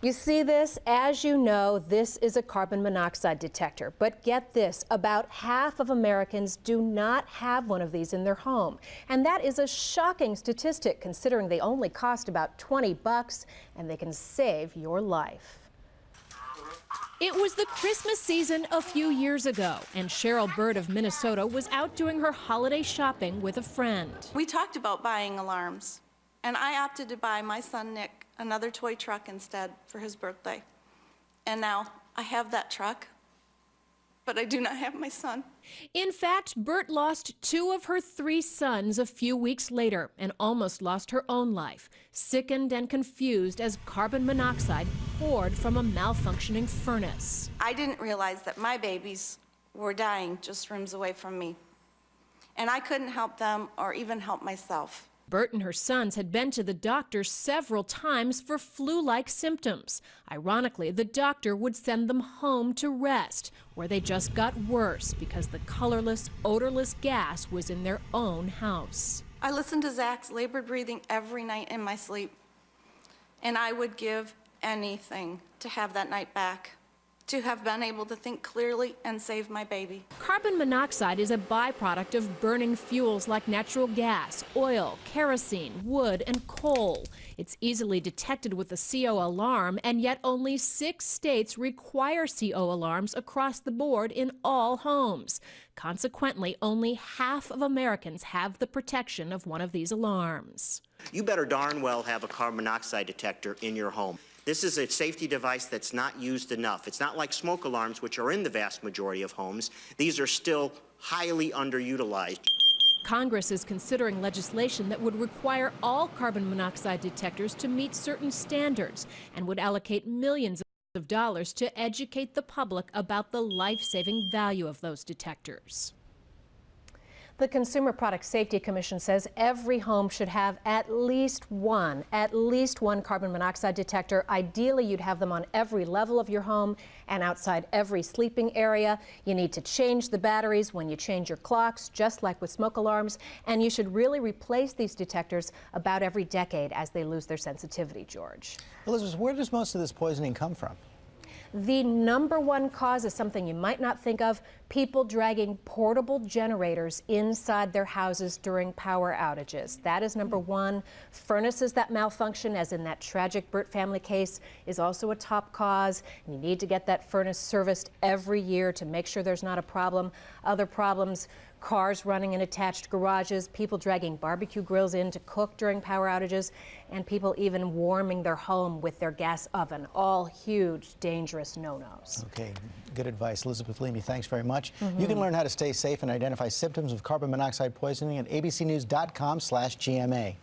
You see this? As you know, this is a carbon monoxide detector. But get this, about half of Americans do not have one of these in their home. And that is a shocking statistic considering they only cost about $20 and they can save your life. It was the Christmas season a few years ago, and Cheryl Bird of Minnesota was out doing her holiday shopping with a friend. We talked about buying alarms, and I opted to buy my son Nick another toy truck instead for his birthday. And now I have that truck, but I do not have my son. In fact, Bert lost 2 of her 3 sons a few weeks later and almost lost her own life, sickened and confused as carbon monoxide poured from a malfunctioning furnace. I didn't realize that my babies were dying just rooms away from me, and I couldn't help them or even help myself. Bert and her sons had been to the doctor several times for flu-like symptoms. Ironically, the doctor would send them home to rest, where they just got worse because the colorless, odorless gas was in their own house. I listened to Zach's labored breathing every night in my sleep, and I would give anything to have that night back, to have been able to think clearly and save my baby. Carbon monoxide is a byproduct of burning fuels like natural gas, oil, kerosene, wood, and coal. It's easily detected with a CO alarm, and yet only 6 states require CO alarms across the board in all homes. Consequently, only half of Americans have the protection of one of these alarms. You better darn well have a carbon monoxide detector in your home. This is a safety device that's not used enough. It's not like smoke alarms, which are in the vast majority of homes. These are still highly underutilized. Congress is considering legislation that would require all carbon monoxide detectors to meet certain standards and would allocate millions of dollars to educate the public about the life-saving value of those detectors. The Consumer Product Safety Commission says every home should have at least one carbon monoxide detector. Ideally, you'd have them on every level of your home and outside every sleeping area. You need to change the batteries when you change your clocks, just like with smoke alarms. And you should really replace these detectors about every decade as they lose their sensitivity, George. Elizabeth, where does most of this poisoning come from? The #1 cause is something you might not think of: people dragging portable generators inside their houses during power outages. That is #1. Furnaces that malfunction, as in that tragic Burt family case, is also a top cause. And you need to get that furnace serviced every year to make sure there's not a problem. Other problems: cars running in attached garages, people dragging barbecue grills in to cook during power outages, and people even warming their home with their gas oven. All huge, dangerous no-nos. Okay, good advice. Elizabeth Leamy, thanks very much. You can learn how to stay safe and identify symptoms of carbon monoxide poisoning at abcnews.com/GMA.